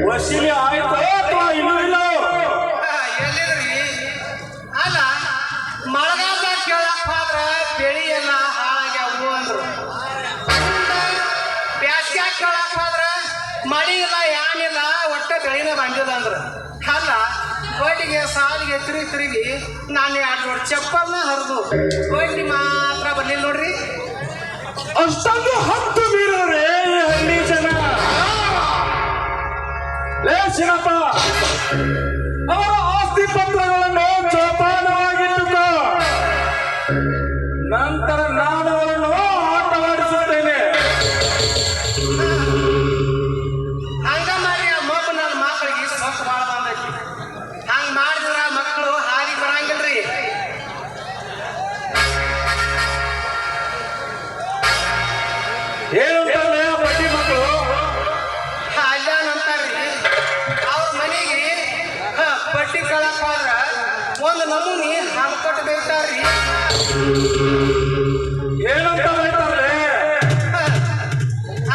ವಶೀಲಿ ಆಯ್ತು ಅಥವಾ ಇನ್ನೂ ಇಲ್ಲ? ಎಲ್ಲಿದ್ರಿ? ಅಲ್ಲ, ಮಳೆಗಾಲ ಕೇಳಕ್ ಹೋದ್ರ ಬೆಳಿ ಎಲ್ಲ ಹಾಳಾಗ್ಯಾವು ಅಂದ್ರು. ಬ್ಯಾಸ್ಗ್ಯಾಗ ಕೇಳಕ್ ಹೋದ್ರ ಮಳಿ ಇಲ್ಲ, ಏನಿಲ್ಲ, ಒಟ್ಟ ಬೆಳಿನ ಬಂದಿಲ್ಲ ಅಂದ್ರು. ಅಲ್ಲ, ಒಟ್ಟಿಗೆ ಸಾಲಿಗೆ ತಿರುಗಿ ನಾನು 2 ಜೋಡಿ ಚಪ್ಪಲ್ನ ಹರಿದು ಒಟ್ಟಿ ಮಾತ್ರ ಬರ್ಲಿಲ್ಲ ನೋಡ್ರಿ. ಅಷ್ಟೊಂದು ಹತ್ತು ಮೀರರೆ ಈ ಹಳ್ಳಿ ಜನ. ಲೇ ಶಿವಪ್ಪ, ಅವರ ಆಸ್ತಿ ಪತ್ರಗಳನ್ನು ಜೋಪಾನವಾಗಿಟ್ಟುಕೋ. ನಂತರ ನಾನು ಅವರನ್ನು ಆಟವಾಡಿಸುತ್ತೇನೆ. ಹಂಗ ಮಾಡಿ ಆ ಮಬ್ಬ ನನ್ನ ಮಕ್ಕಳಿಗೆ ಸೊಕ್ಕು ಭಾಳ ಬಂದೈತಿ. ಹಂಗ ಮಾಡಿದ್ರ ಮಕ್ಕಳು ಹಾದಿ ಬರಂಗಿಲ್ರಿ. ಏನಂತಾರಲ್ಲ ಬಡ್ಡಿ ಮಕ್ಕಳು? ಅಲ್ಲಾನಂತಾರ್ರಿ, ಅವ್ರ ಮನೆಗೆ ಬಡ್ಡಿ ಕಳಕ್ ಹೋದ್ರ ಒಂದು ನಮೂನಿ ಹಮ್ಕೊಟ್ಟು ಬೈತಾರ್ರಿ. ಏನಂತ ಹೇಳ್ತಾರೆ?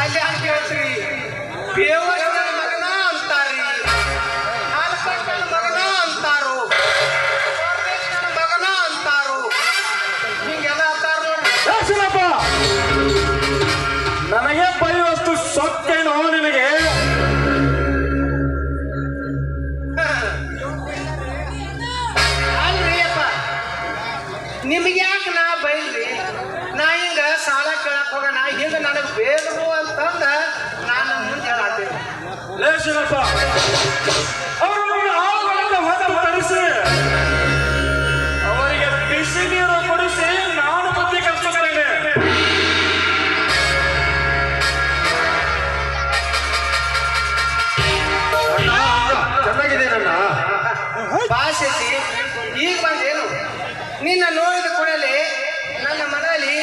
ಅಲ್ಲಿ ಅಂತ ಹೇಳ್ತೀರಿ, ಬೇವರ್ನ ಮಗನ ಅಂತಾರ್ರಿ, ಹಾಲ್ಕಟ್ಟನ ಮಗನ ಅಂತಾರು, ಮಗನ ಅಂತಾರು, ಹಿಂಗೆಲ್ಲ ಅಂತಾರ ನೋಡ್ರಿ. ಶಿವಪ್ಪ, ನನಗೆ ಬರೆಯುವಷ್ಟು ಸೊಕ್ಕೇನು ನಿನಗೆ? ಅಲ್ರಿ ಅಪ್ಪ, ನಿಮ್ಗೆ ಯಾಕೆ ನಾ ಬೈಲ್ರಿ? ನಾ ಹಿಂಗ ಸಾಲ ಕೇಳಕ್ ಹೋಗೋಣ, ಹಿಂಗ ನನಗೆ ಬೇಡರು ಅಂತಂದ ನಾನು ಮುಂದೆ ಹೇಳತ್ತೀನಿ. ಲೇ ಶಿವಪ್ಪ, ಅವರು ಆಳುಗಳಿಂದ ಹೊರ ತರಿಸಿ ಭಾಷಿಸಿ ಈಗ ಬಂದೇನು ನಿನ್ನ ನೋಡಿದ ಕೂಡಲೇ ನನ್ನ ಮನೆಯಲ್ಲಿ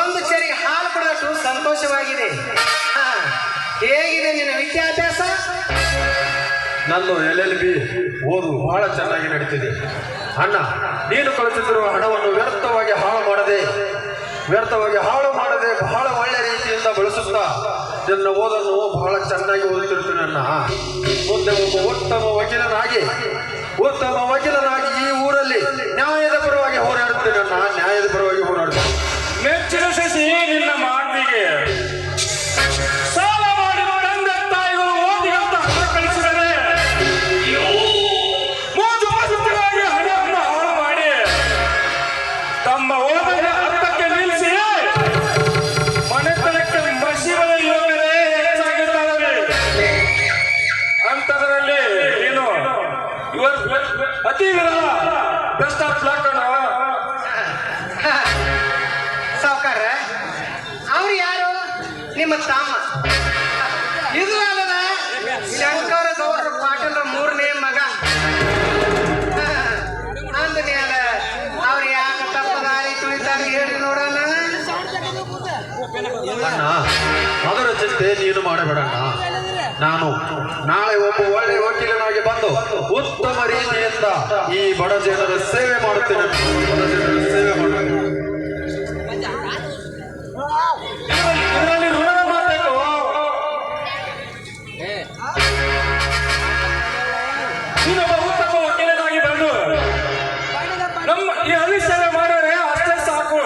ಒಂದು ಚರಿಗೆ ಹಾಲು ಕುಡಿದಷ್ಟು ಸಂತೋಷವಾಗಿದೆ. ಹಾ, ಹೇಗಿದೆ ನಿನ್ನ ವಿದ್ಯಾಭ್ಯಾಸ? ನಂದು LLB ಓದು ಬಹಳ ಚೆನ್ನಾಗಿ ನಡೀತಿದೆ. ಅಣ್ಣ, ನೀನು ಕಳಿಸುತ್ತಿರುವ ಹಣವನ್ನು ವ್ಯರ್ಥವಾಗಿ ಹಾಳು ಮಾಡದೆ ಬಹಳ ಒಳ್ಳೆ ರೀತಿಯಿಂದ ಬಳಸುತ್ತಾ ನನ್ನ ಓದನ್ನು ಬಹಳ ಚೆನ್ನಾಗಿ ಓದುತ್ತಿರ್ತೀನಿ ಅಣ್ಣ. ಮುಂದೆ ಒಬ್ಬ ಉತ್ತಮ ವಕೀಲನಾಗಿ ಈ ಊರಲ್ಲಿ ನ್ಯಾಯದ ಪರವಾಗಿ ಹೋರಾಡುತ್ತೇನೆ ಅಣ್ಣ, ನ್ಯಾಯದ ಪರವಾಗಿ ಹೋರಾಡುತ್ತೇನೆ. ಮೆಚ್ಚಿನ ಶಶಿ, ನಿನ್ನ ಮಾತಿಗೆ ಸಾಲ ಮಾಡಿ ತಂದೆ ತಾಯಿಗಳು ಓದಿ ಅಂತ ಹಣ ಕಳಿಸಿದರೆ ಮೋಜುವಾಗಿ ಹಣವನ್ನು ಹಾಳು ಮಾಡಿ ತಮ್ಮ ಓದಿನ ಅರ್ಥಕ್ಕೆ ನಿಲ್ಲಿಸಿ ಮನೆತನಕ್ಕೆ ಮಸಿಗಳ ಯೋಗರೇ ಹೆಚ್ಚಾಗಿದ್ದಾವೆ. ಅಂತರದಲ್ಲಿ ನೀನು ಅತಿ ವಿರಳ ಬೆಸ್ಟ್ ಆಫ್ ಲಕ್ ಅಣ್ಣ. ಸಾವುಕಾರ, ಅವ್ರು ಯಾರು? ನಿಮ್ಮ ತಮ್ಮ. ಇದು ಅಲ್ಲದ ಶಂಕರ ಗೌಡ್ರ ಪಾಟೀಲ್ರ 3ನೇ ಮಗ. ಅಂದಮೇಲೆ ಅವ್ರು ಯಾಕೆ ತಪ್ಪು ದಾರಿ ತುಳಿತಾರೆ ಹೇಳಿ ನೋಡೋಣ. ಅಣ್ಣ, ಅದರ ಚಿಂತೆ ನೀನು ಮಾಡಬೇಡಣ್ಣ. ನಾನು ನಾಳೆ ಒಬ್ಬ ಒಳ್ಳೆ ವಕೀಲನಾಗಿ ಬಂದು ಉತ್ತಮ ರೀತಿಯಿಂದ ಈ ಬಡ ಜನರ ಸೇವೆ ಮಾಡುತ್ತೇನೆ. ಇದರಲ್ಲಿ ಋಣ ಮಾಡಬೇಕು. ನೀನೊಬ್ಬ ಉತ್ತಮ ವಕೀಲನಾಗಿ ಬಂದು ನಮ್ಮ ಈ ಹಳ್ಳಿ ಸೇವೆ ಮಾಡಿದ್ರೆ ಅಷ್ಟೇ ಸಾಕು.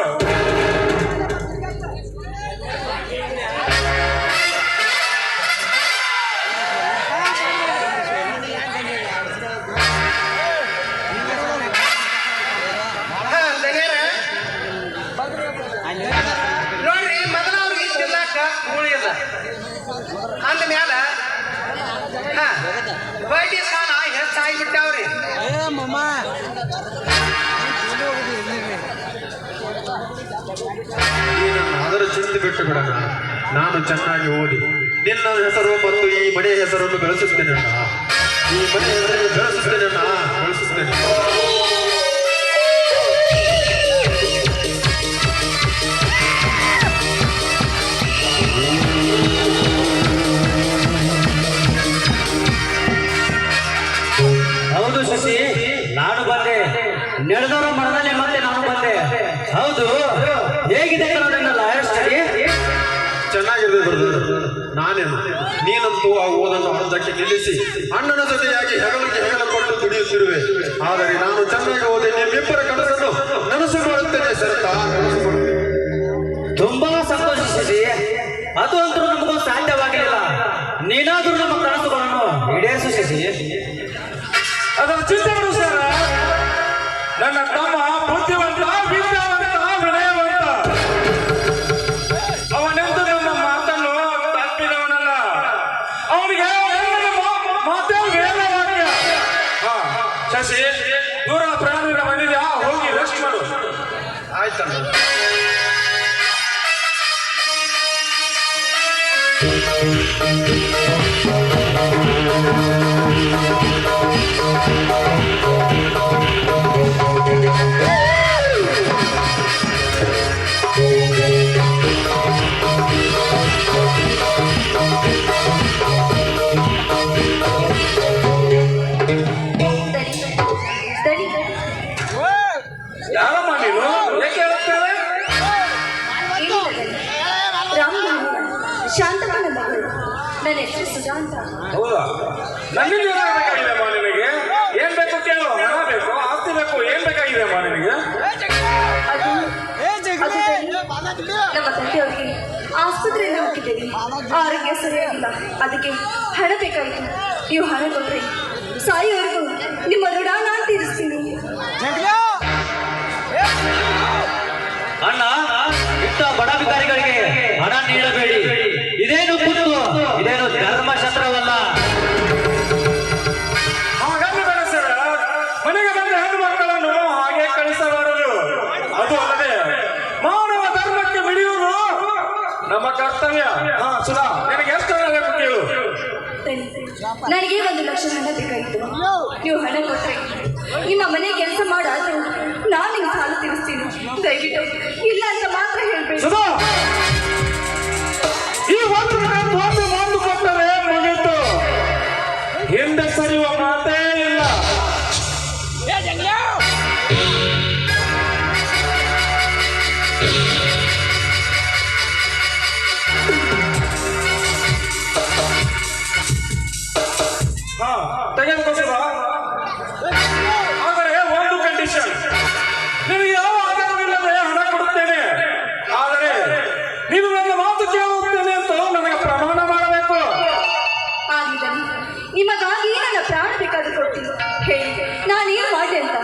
ನೋಡ್ರಿ, ಮೊದಲ ಅವ್ರಿಗೆ ತಿನ್ನಕ ಕೂಳಿಲ್ಲ. ಅಂದ್ಮೇಲೆ ಬಡ್ಡಿ ಸಾಲ ಹೆಚ್ಚಾಗಿಬಿಟ್ಟಾವ್ರಿ. ಅದರ ಚಿಂತೆ ಬಿಟ್ಟು ಬಿಡೋಣ. ನಾನು ಚೆನ್ನಾಗಿ ಓದಿ ನಿನ್ನ ಹೆಸರು ಮತ್ತು ಈ ಮನೆಯ ಹೆಸರನ್ನು ಬೆಳೆಸುತ್ತೇನೆ ಅಣ್ಣ. ಈ ಮನೆಯ ಹೆಸರನ್ನು ಬೆಳೆಸುತ್ತೇನೆ ಅಣ್ಣ, ಬೆಳೆಸುತ್ತೇನೆ. ಹೌದು ಶಶಿ, ನಾನು ಬಂದೆ. ನಡೆದವರ ಮನದಲ್ಲಿ ಮತ್ತೆ ನಾನು ಬಂದೆ. ಹೌದು, ಹೇಗಿದೆ ನನ್ನ ಲೈಫ್ ಸ್ಟಡಿ? ಚೆನ್ನಾಗಿದೆ ಬ್ರದರ್. ನಾನೇನು ನೀನಂತೂ ಆ ಓದನ್ನು ಅರ್ಧಕ್ಕೆ ನಿಲ್ಲಿಸಿ ಅಣ್ಣನ ಜೊತೆಯಾಗಿ ಹೆಗಲು ಕೊಟ್ಟು ದುಡಿಯುತ್ತಿರುವೆ. ಆದರೆ ನಾನು ಚೆನ್ನಾಗಿ ಓದಿ ನಿಮ್ಮಿಬ್ಬರ ಕನಸನ್ನು ನನಸು ಮಾಡುತ್ತೇನೆ ಸರಿತಾ, ನನಸು ಮಾಡುತ್ತೇನೆ. ತುಂಬಾ ಸಂತೋಷ ಶಶಿ. ಅದು ಅಂತೂ ನಮಗೂ ಸಾಧ್ಯವಾಗಿಲ್ಲ. ನೀನಾದ್ರೂ ನಮ್ಮ ಕನಸುಗಳನ್ನು ಈಡೇರಿಸು ಶಶಿ. ಅದರ ಚಿಂತೆ ಮಾಡು ಸರ್. ನನ್ನ ತಮ್ಮ ಬುದ್ಧಿವಂತ, ವಿದ್ಯಾವಂತ, ವಿನಯವಂತ. ಅವನೆಂದು ನಮ್ಮ ಮಾತನ್ನು ತಪ್ಪಿದವನಲ್ಲ. ಅವನಿಗೆ ಮಾತೇ ವೇದವಾಕ್ಯ. ಶಶಿ, ದೂರ ಪ್ರಯಾಣ ಬಂದಿದ್ಯಾ? ಹೋಗಿ ರೆಸ್ಟ್ ಮಾಡು. ಆಯ್ತಣ್ಣ. ಯಾರಮ್ಮ ನೀನು? ಏಕೆ ಹೇಳ್ತೇವೆ? ಶಾಂತಮ್ಮನ ಮಗಳು. ನನ್ನ ಹೆಸರು ಸುಜಾಂತ. ಹೌದಾ? ನನ್ನಿಂದ ಏನಾಗಬೇಕಾಗಿದೆ ಅಮ್ಮ ನಿನಗೆ? ಏನ್ ಬೇಕು ಕೇಳು. ಹಣ ಬೇಕು, ಆಸ್ತಿ ಬೇಕು, ಏನ್ ಬೇಕಾಗಿದೆ ಅಮ್ಮ ನಿನಗೆ? ಅದು ನಮ್ಮ ತಂದೆಯವರಿಗೆ ಆಸ್ಪತ್ರೆಯಲ್ಲಿ ಹೋಗಿದ್ದೇವೆ. ಆರೋಗ್ಯ ಸರಿಯಾಗಿಲ್ಲ, ಅದಕ್ಕೆ ಹಣ ಬೇಕಾಯಿತು. ನೀವು ಹಣ ಕೊಟ್ರೆ ಸಾಯೋವರೆಗೂ ನಿಮ್ಮ ಋಣ ನಾನು ತೀರಿಸ್ತೀನಿ. ಅಣ್ಣ, ಇಂಥ ಬಡ ಅಧಿಕಾರಿಗಳಿಗೆ ಹಣ ನೀಡಬೇಡಿ. ಇದೇನು ಕುತ್ತು, ಇದೇನು ಧರ್ಮಶಾಸ್ತ್ರವಲ್ಲ. ಹಾಗಾಗಿ ಬೇಡ ಸರ್. ಮನೆಗೆ ಬಂದ ಹೆಣ್ಣು ಮಕ್ಕಳನ್ನು ಹಾಗೆ ಕಳಿಸಬಾರದು. ಅದು ಅಲ್ಲದೆ ಮಾನವ ಧರ್ಮಕ್ಕೆ ಮಿಡಿಯುವುದು ನಮ್ಮ ಕರ್ತವ್ಯ. ಸುಧಾ, ನಿನಗೆ ಎಷ್ಟು ಹಣ ಬೇಕು ಕೇಳು. ನನಗೆ 1 ಲಕ್ಷ ಹಣ ಬೇಕಾಯಿತು. ನೀವು ಹಣ ಕೊಟ್ರೆ ನಿಮ್ಮ ಮನೆ ಕೆಲಸ ಮಾಡಾದ್ರು ನಾನು ನಿಮ್ಗೆ ಸಾಲ ತೀರಿಸ್ತೀನಿ. ದಯವಿಟ್ಟು ಇಲ್ಲ ಅಂತ ಮಾತ್ರ ಹೇಳ್ಬೇಡಿ. ಸುಧಾ, ಈ ಒಂದು ಮಾತು ಕೊಟ್ಟರೆ ಮುಗಿತು, ಹಿಂದೆ ಸರಿಯುವ ಮಾತೇ ಇಲ್ಲ. ತೆಗೆದುಕೋಸ್ಕರ ಆದರೆ ಒಂದು ಕಂಡೀಷನ್, ನಿನಗೆ ಯಾವ ಆಧಾರವಿಲ್ಲದೆ ಹಣ ಕೊಡುತ್ತೇನೆ, ಆದರೆ ನೀನು ನನ್ನ ಮಾತು ಕೇಳುತ್ತೇನೆ ಅಂತ ನನಗೆ ಪ್ರಮಾಣ ಮಾಡಬೇಕು. ಆಗಿದ್ದಲ್ಲಿ ನಿಮಗಾಗಿ ನನ್ನ ಪ್ರಾಣ ಬೇಕಾದ್ರೂ ಕೊಡ್ತೀನಿ. ಹೇಳಿ ನಾನೇನು ಮಾಡಿದೆ ಅಂತ.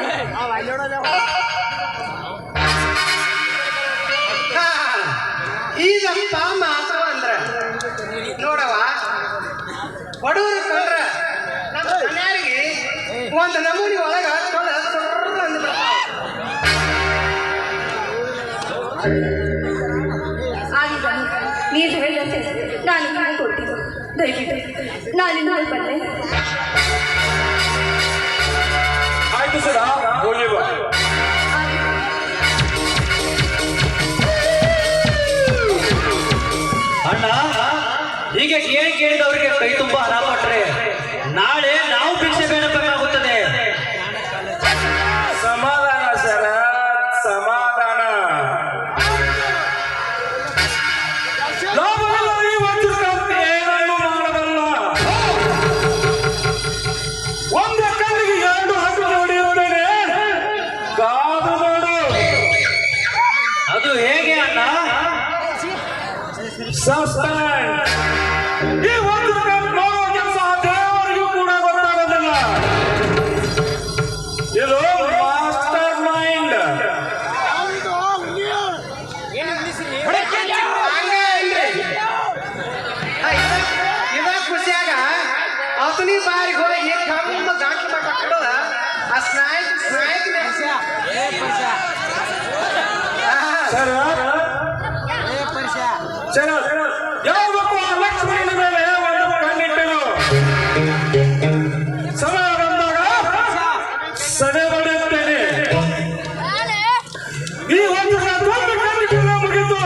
ಈಗಪ್ಪ ಮಾತು ಅಂದ್ರ ನೋಡವ, ಬಡವರು ಕಂಡ್ರ ನಮ್ಮ ಮನೆಯವರಿಗೆ ಒಂದು ನಮೂನಿ ಒಳಗ ಆಗಿದ್ದಲ್ಲಿ ನೀವು ಹೇಳಿದಂತೆ ನಾನು ಹಣ ಕೊಡ್ತೀನಿ. ದಯವಿಟ್ಟು ನಾನಿನ್ನು ಬಂದೆ. ಆಯ್ತು ಸುಧಾ, ಹೋಗಿ ಬಾ. ಅಣ್ಣ, ಹೀಗೆ ಕೇಳಿದವರಿಗೆ ಕೈ ತುಂಬಾ ಹಣ ಕೊಟ್ರೆ ನಾಳೆ ನಾವು ಭಿಕ್ಷೆ ಬೇಡಬೇಕಾಗುತ್ತದೆ. ಸಮಾಧಾನ ಸರ, ಸಮಾಧಾನ. ಲಾಭವಿಲ್ಲ ಈ ವಜ್ರಕಾಂತಿ ಏನನ್ನು ಮಾಡಬಲ್ಲ. ಒಂದು ಕಣ್ಣಿಗೆ ಎರಡು ಹಣ್ಣು ನೋಡಿರುತ್ತೇನೆ, ಕಾದು ನೋಡು. ಅದು ಹೇಗೆ ಅಣ್ಣ? ಸಸ್ಪೆಂಡ್. ಈ ವಜ್ರಕಾಂತಿ ನೋಡುವ ಕೆಲಸ ದೇವರಿಗೂ ಕೂಡ ಗೊತ್ತಾಗೋದಿಲ್ಲ. ಇದು ಮಾಸ್ಟರ್ ಮೈಂಡ್. ಇದ ಖುಷಿಯಾಗ ಅವನಿ ಬಾರಿಗೆ ಹೋಗಿ ಕಮ್ಮ ದಾಖಲೆ ಮಾಡ್ಕೊಡೋದ ಆ ಸ್ನಾಯಕ್ ಸರ್, ಯಾವಕ್ಕೂ ಆ ಲಕ್ಷ್ಮಣನ ಮೇಲೆ ಒಂದು ಕಣ್ಣಿಟ್ಟರು. ಸಮಯ ಬಂದಾಗ ಸದೆ ಬಡಿಯುತ್ತೇನೆ. ಈ ಒಂದು ಕಣ್ಣಿಟ್ಟಿಲ್ಲ ಮುಗಿತು.